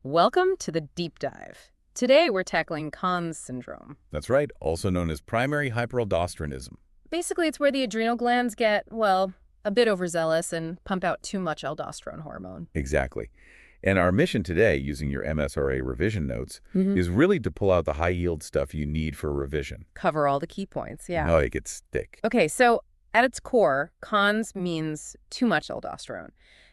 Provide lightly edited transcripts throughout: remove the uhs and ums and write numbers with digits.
Welcome to the deep dive. Today we're tackling Conn's syndrome. That's right, also known as primary hyperaldosteronism. Basically, it's where the adrenal glands get, well, a bit overzealous and pump out too much aldosterone hormone. Exactly. And our mission today, using your MSRA revision notes, Mm-hmm. is really to pull out the high-yield stuff you need for revision. Cover all the key points, yeah. No, it gets thick. Okay, so at its core, Conn's means too much aldosterone.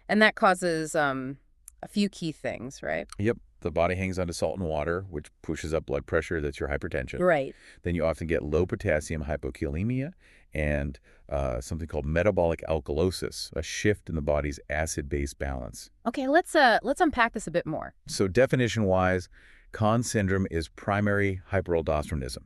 And that causes a few key things, right? Yep, the body hangs onto salt and water, which pushes up blood pressure. That's your hypertension. Right. Then you often get low potassium hypokalaemia and something called metabolic alkalosis, a shift in the body's acid-base balance. Okay, let's unpack this a bit more. So definition-wise, Conn syndrome is primary hyperaldosteronism.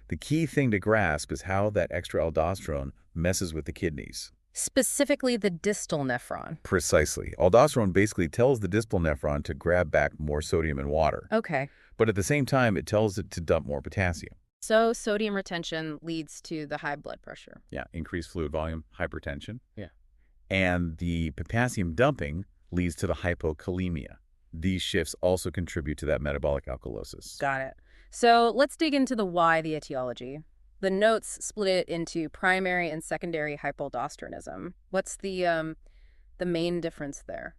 The key thing to grasp is how that extra aldosterone messes with the kidneys. Specifically the distal nephron. Precisely. Aldosterone basically tells the distal nephron to grab back more sodium and water. Okay. But at the same time, it tells it to dump more potassium. So sodium retention leads to the high blood pressure. Yeah, increased fluid volume, hypertension. Yeah. And the potassium dumping leads to the hypokalaemia. These shifts also contribute to that metabolic alkalosis. Got it. So let's dig into the why, the etiology. The notes split it into primary and secondary hypaldosteronism. What's the main difference there?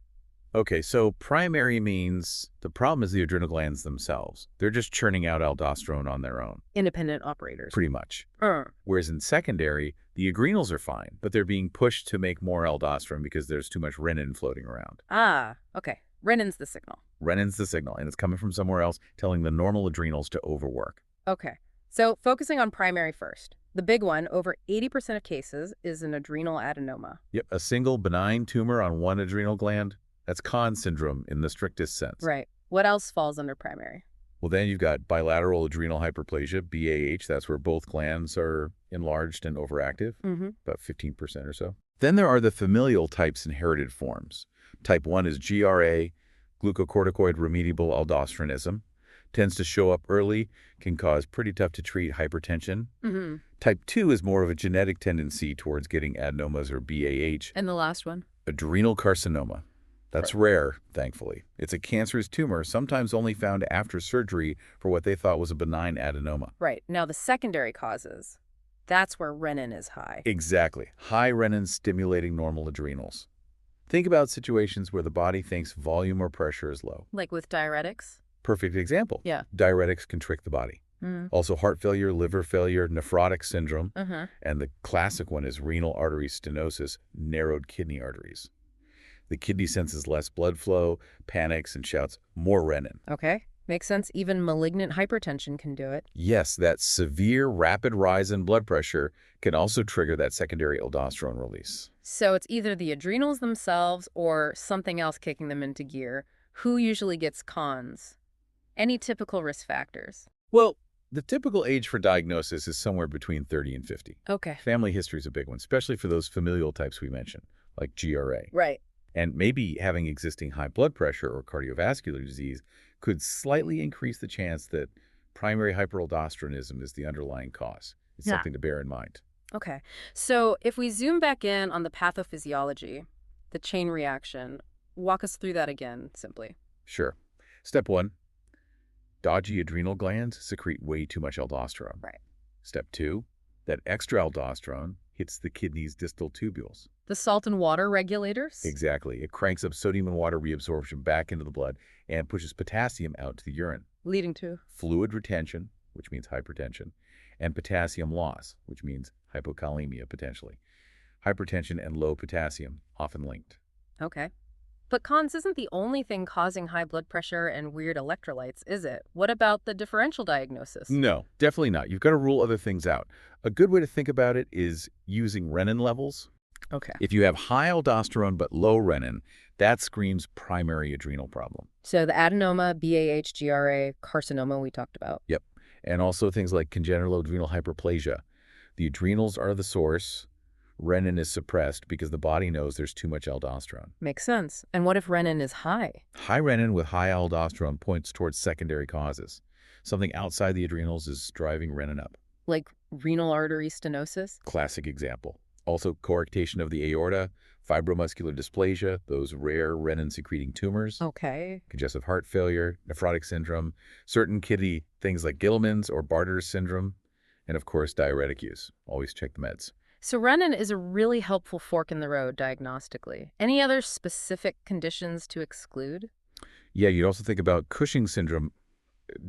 Okay, so primary means the problem is the adrenal glands themselves. They're just churning out aldosterone on their own. Independent operators. Pretty much. Uh. Whereas in secondary, the adrenals are fine, but they're being pushed to make more aldosterone because there's too much renin floating around. Ah, okay. Renin's the signal. Renin's the signal, and it's coming from somewhere else, telling the normal adrenals to overwork. Okay. So focusing on primary first. The big one, over 80% of cases, is an adrenal adenoma. Yep, a single benign tumor on one adrenal gland. That's Conn syndrome in the strictest sense. Right. What else falls under primary? Well, then you've got bilateral adrenal hyperplasia, BAH. That's where both glands are enlarged and overactive, about 15% or so. Then there are the familial types inherited forms. Type 1 is GRA, glucocorticoid-remediable aldosteronism. Tends to show up early, can cause pretty tough-to-treat hypertension. Type 2 is more of a genetic tendency towards getting adenomas or BAH. And the last one? Adrenal carcinoma. That's rare, thankfully. It's a cancerous tumor, sometimes only found after surgery for what they thought was a benign adenoma. Right. Now the secondary causes, that's where renin is high. Exactly. High renin stimulating normal adrenals. Think about situations where the body thinks volume or pressure is low. Like with diuretics? Perfect example. Yeah. Diuretics can trick the body. Also heart failure, liver failure, nephrotic syndrome, and the classic one is renal artery stenosis, narrowed kidney arteries. The kidney senses less blood flow, panics, and shouts, more renin. Okay. Makes sense. Even malignant hypertension can do it. Yes, that severe, rapid rise in blood pressure can also trigger that secondary aldosterone release. So it's either the adrenals themselves or something else kicking them into gear. Who usually gets Conn's? Any typical risk factors? Well, the typical age for diagnosis is somewhere between 30 and 50. Okay. Family history is a big one, especially for those familial types we mentioned, like GRA. Right. And maybe having existing high blood pressure or cardiovascular disease could slightly increase the chance that primary hyperaldosteronism is the underlying cause. It's something to bear in mind. Okay. So if we zoom back in on the pathophysiology, the chain reaction, walk us through that again, simply. Sure. Step 1, dodgy adrenal glands secrete way too much aldosterone. Right. Step 2, that extra aldosterone hits the kidney's distal tubules. The salt and water regulators? Exactly. It cranks up sodium and water reabsorption back into the blood and pushes potassium out to the urine. Leading to? Fluid retention, which means hypertension, and potassium loss, which means hypokalaemia potentially. Hypertension and low potassium, often linked. Okay. But Conn's isn't the only thing causing high blood pressure and weird electrolytes, is it? What about the differential diagnosis? No, definitely not. You've got to rule other things out. A good way to think about it is using renin levels. Okay. If you have high aldosterone but low renin, that screams primary adrenal problem. So the adenoma, BAH, GRA, carcinoma we talked about. Yep. And also things like congenital adrenal hyperplasia. The adrenals are the source. Renin is suppressed because the body knows there's too much aldosterone. Makes sense. And what if renin is high? High renin with high aldosterone points towards secondary causes. Something outside the adrenals is driving renin up. Like renal artery stenosis? Classic example. Also, coarctation of the aorta, fibromuscular dysplasia, those rare renin-secreting tumors, Okay. congestive heart failure, nephrotic syndrome, certain kidney things like Gilman's or Barter's syndrome, and of course, diuretic use. Always check the meds. So Renin is a really helpful fork in the road diagnostically. Any other specific conditions to exclude? Yeah, you'd also think about Cushing's syndrome,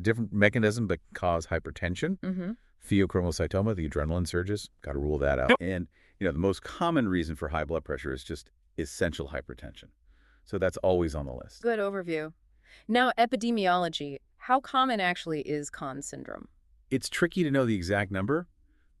different mechanism that cause hypertension. Mm-hmm. Pheochromocytoma, the adrenaline surges, got to rule that out. And, the most common reason for high blood pressure is just essential hypertension. So that's always on the list. Good overview. Now, epidemiology. How common actually is Conn syndrome? It's tricky to know the exact number,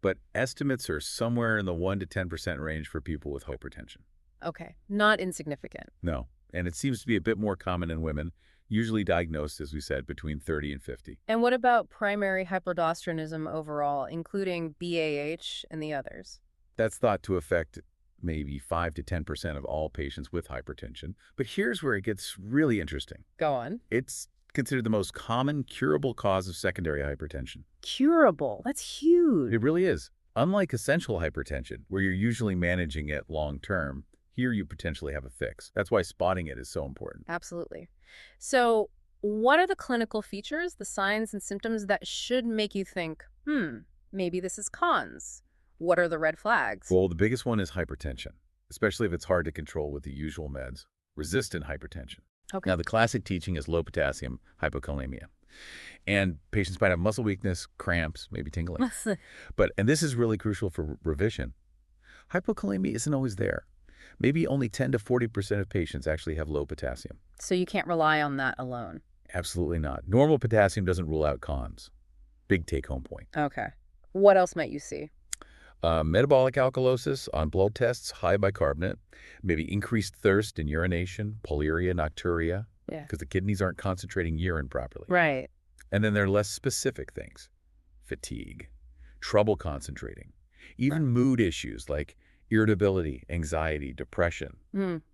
but estimates are somewhere in the 1 to 10% range for people with hypertension. Okay, not insignificant. No, and it seems to be a bit more common in women, usually diagnosed, as we said, between 30 and 50. And what about primary hyperaldosteronism overall, including BAH and the others? That's thought to affect maybe 5 to 10% of all patients with hypertension. But here's where it gets really interesting. Go on. It's considered the most common curable cause of secondary hypertension. Curable. That's huge. It really is. Unlike essential hypertension, where you're usually managing it long-term, here you potentially have a fix. That's why spotting it is so important. Absolutely. So what are the clinical features, the signs and symptoms that should make you think, maybe this is Conn's? What are the red flags? Well, the biggest one is hypertension, especially if it's hard to control with the usual meds. Resistant hypertension. Okay. Now, the classic teaching is low potassium, hypokalaemia. And patients might have muscle weakness, cramps, maybe tingling. And this is really crucial for revision. Hypokalaemia isn't always there. Maybe only 10 to 40% of patients actually have low potassium. So you can't rely on that alone. Absolutely not. Normal potassium doesn't rule out Conn's. Big take-home point. Okay. What else might you see? Metabolic alkalosis on blood tests, high bicarbonate, maybe increased thirst and urination, polyuria, nocturia, Yeah. because the kidneys aren't concentrating urine properly. Right. And then there are less specific things. Fatigue, trouble concentrating, even mood issues like irritability, anxiety, depression.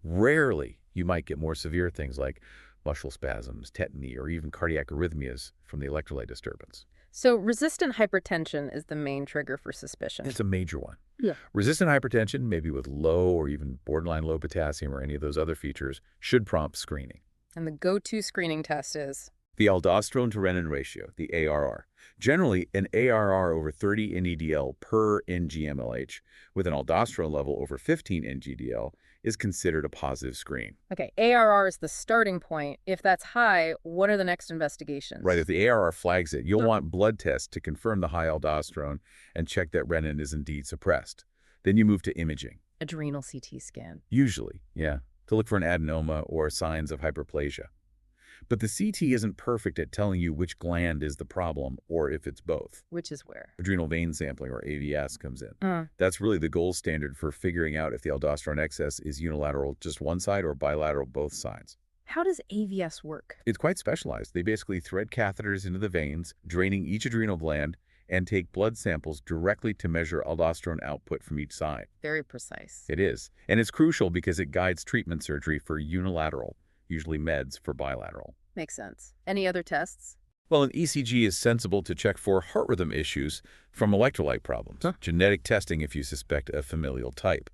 Rarely you might get more severe things like muscle spasms, tetany, or even cardiac arrhythmias from the electrolyte disturbance. So resistant hypertension is the main trigger for suspicion. It's a major one. Yeah. Resistant hypertension, maybe with low or even borderline low potassium or any of those other features, should prompt screening. And the go-to screening test is? The aldosterone to renin ratio, the ARR. Generally, an ARR over 30 NEDL per NG-mLH with an aldosterone level over 15 NGDL is considered a positive screen. Okay, ARR is the starting point. If that's high, what are the next investigations? Right, if the ARR flags it, you'll want blood tests to confirm the high aldosterone and check that renin is indeed suppressed. Then you move to imaging. Adrenal CT scan. Usually, yeah, to look for an adenoma or signs of hyperplasia. But the CT isn't perfect at telling you which gland is the problem or if it's both. Which is where? Adrenal vein sampling, or AVS, comes in. That's really the gold standard for figuring out if the aldosterone excess is unilateral, just one side, or bilateral, both sides. How does AVS work? It's quite specialized. They basically thread catheters into the veins, draining each adrenal gland, and take blood samples directly to measure aldosterone output from each side. Very precise. It is. And it's crucial because it guides treatment surgery for unilateral, usually meds for bilateral. Makes sense. Any other tests? Well, an ECG is sensible to check for heart rhythm issues from electrolyte problems. Genetic testing if you suspect a familial type.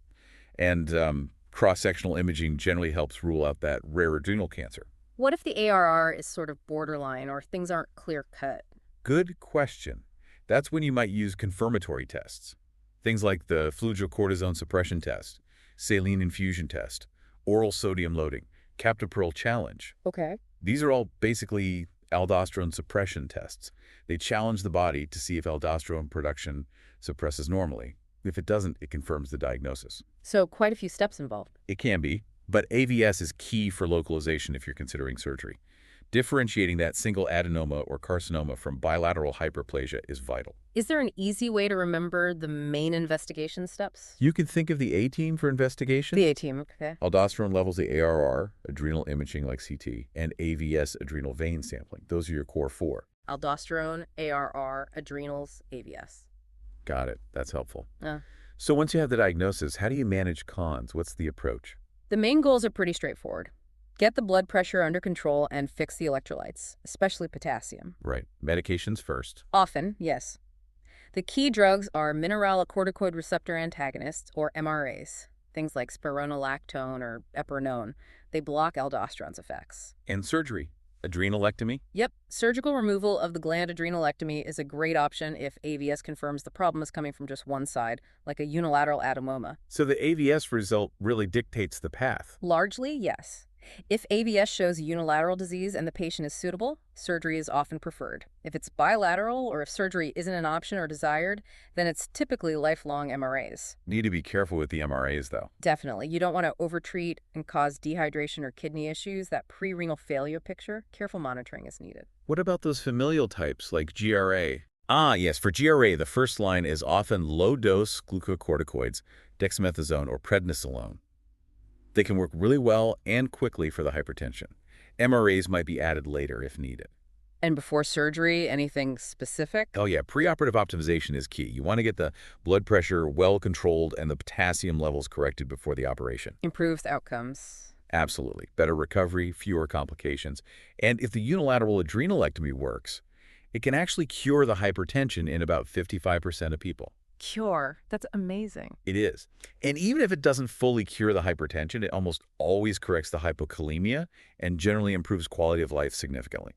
And cross-sectional imaging generally helps rule out that rare adrenal cancer. What if the ARR is sort of borderline or things aren't clear-cut? Good question. That's when you might use confirmatory tests. Things like the fludrocortisone suppression test, saline infusion test, oral sodium loading, captopril challenge. Okay. These are all basically aldosterone suppression tests. They challenge the body to see if aldosterone production suppresses normally. If it doesn't, it confirms the diagnosis. So quite a few steps involved. It can be, but AVS is key for localization if you're considering surgery. Differentiating that single adenoma or carcinoma from bilateral hyperplasia is vital. Is there an easy way to remember the main investigation steps? You can think of the A-team for investigation. The A-team, okay. Aldosterone levels, the ARR, adrenal imaging like CT, and AVS, adrenal vein sampling. Those are your core four. Aldosterone, ARR, adrenals, AVS. Got it. That's helpful. So once you have the diagnosis, how do you manage Conn's? What's the approach? The main goals are pretty straightforward. Get the blood pressure under control and fix the electrolytes, especially potassium. Right. Medications first. Often, yes. The key drugs are mineralocorticoid receptor antagonists, or MRAs. things like spironolactone or epinephrine. They block aldosterone's effects. And surgery, adrenalectomy. Yep, surgical removal of the gland adrenalectomy is a great option if AVS confirms the problem is coming from just one side, like a unilateral adenoma. So the AVS result really dictates the path. Largely, yes. If AVS shows unilateral disease and the patient is suitable, surgery is often preferred. If it's bilateral or if surgery isn't an option or desired, then it's typically lifelong MRAs. Need to be careful with the MRAs, though. Definitely. You don't want to overtreat and cause dehydration or kidney issues. That pre-renal failure picture, careful monitoring is needed. What about those familial types like GRA? Ah, yes, for GRA, the first line is often low-dose glucocorticoids, dexamethasone or prednisolone. They can work really well and quickly for the hypertension. MRAs might be added later if needed. And before surgery, anything specific? Oh yeah, preoperative optimization is key. You want to get the blood pressure well controlled and the potassium levels corrected before the operation. Improves outcomes. Absolutely. Better recovery, fewer complications. And if the unilateral adrenalectomy works, it can actually cure the hypertension in about 55% of people. Cure. That's amazing. It is. And even if it doesn't fully cure the hypertension, it almost always corrects the hypokalaemia and generally improves quality of life significantly.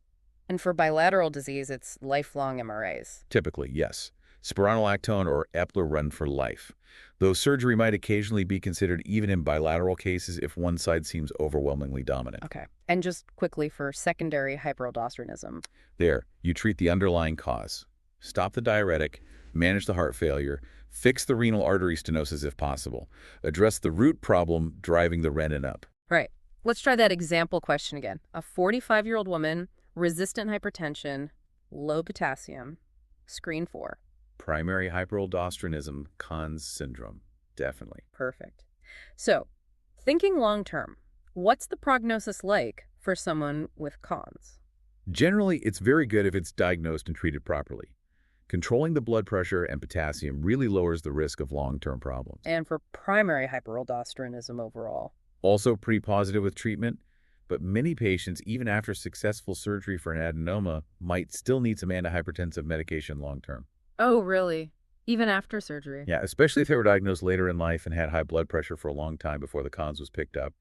And for bilateral disease, it's lifelong MRAs. Typically, yes. Spironolactone or Epler run for life, though surgery might occasionally be considered even in bilateral cases if one side seems overwhelmingly dominant. Okay. And just quickly for secondary hyperaldosteronism. There, you treat the underlying cause. Stop the diuretic, manage the heart failure, fix the renal artery stenosis if possible, address the root problem driving the renin up. Right. Let's try that example question again. A 45-year-old woman, resistant hypertension, low potassium, screen for. Primary hyperaldosteronism, Conn syndrome. Definitely. Perfect. So, thinking long-term, what's the prognosis like for someone with Conn's? Generally, it's very good if it's diagnosed and treated properly. Controlling the blood pressure and potassium really lowers the risk of long-term problems. And for primary hyperaldosteronism overall? Also pretty positive with treatment, but many patients, even after successful surgery for an adenoma, might still need some antihypertensive medication long-term. Oh, really? Even after surgery? Yeah, especially if they were diagnosed later in life and had high blood pressure for a long time before the Conn's was picked up.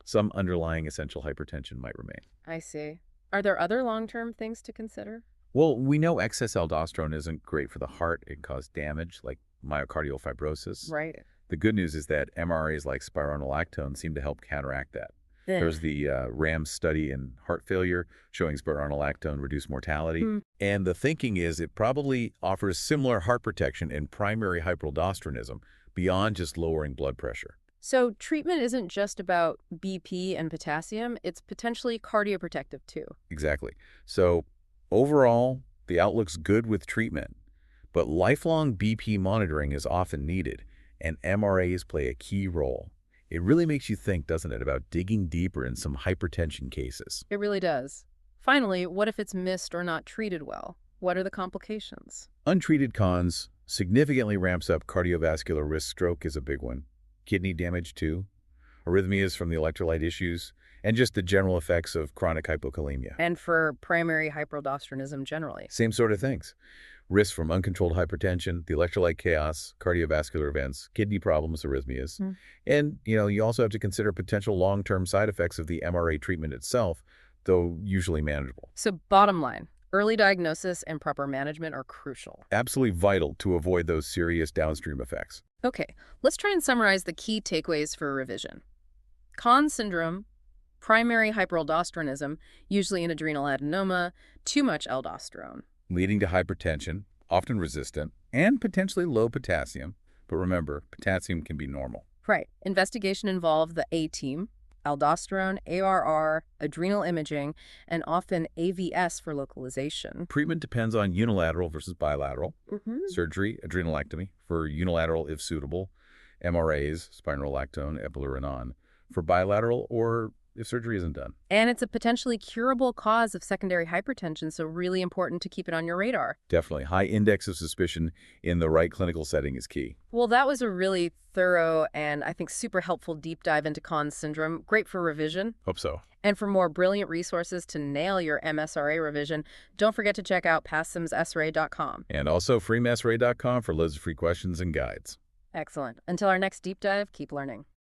Some underlying essential hypertension might remain. I see. Are there other long-term things to consider? Well, we know excess aldosterone isn't great for the heart. It can cause damage like myocardial fibrosis. Right. The good news is that MRAs like spironolactone seem to help counteract that. There's the RAM study in heart failure showing spironolactone reduced mortality. And the thinking is it probably offers similar heart protection in primary hyperaldosteronism beyond just lowering blood pressure. So treatment isn't just about BP and potassium, it's potentially cardioprotective too. Exactly. So overall, the outlook's good with treatment, but lifelong BP monitoring is often needed, and MRAs play a key role. It really makes you think, doesn't it, about digging deeper in some hypertension cases. It really does. Finally, what if it's missed or not treated well? What are the complications? Untreated Conn's significantly ramps up cardiovascular risk. Stroke is a big one. Kidney damage too. Arrhythmias from the electrolyte issues, and just the general effects of chronic hypokalemia. And for primary hyperaldosteronism generally? Same sort of things. Risk from uncontrolled hypertension, the electrolyte chaos, cardiovascular events, kidney problems, arrhythmias. And, you also have to consider potential long-term side effects of the MRA treatment itself, though usually manageable. So bottom line, early diagnosis and proper management are crucial. Absolutely vital to avoid those serious downstream effects. Okay, let's try and summarize the key takeaways for revision. Conn syndrome, primary hyperaldosteronism, usually an adrenal adenoma, too much aldosterone. Leading to hypertension, often resistant, and potentially low potassium. But remember, potassium can be normal. Right. Investigation involved the A team, aldosterone, ARR, adrenal imaging, and often AVS for localization. Treatment depends on unilateral versus bilateral. Surgery, adrenalectomy, for unilateral if suitable, MRAs, spironolactone, Renin, for bilateral or if surgery isn't done. And it's a potentially curable cause of secondary hypertension, so really important to keep it on your radar. Definitely. High index of suspicion in the right clinical setting is key. Well, that was a really thorough and I think super helpful deep dive into Conn syndrome. Great for revision. Hope so. And for more brilliant resources to nail your MSRA revision, don't forget to check out PathSimsSRA.com. And also freemsra.com for loads of free questions and guides. Excellent. Until our next deep dive, keep learning.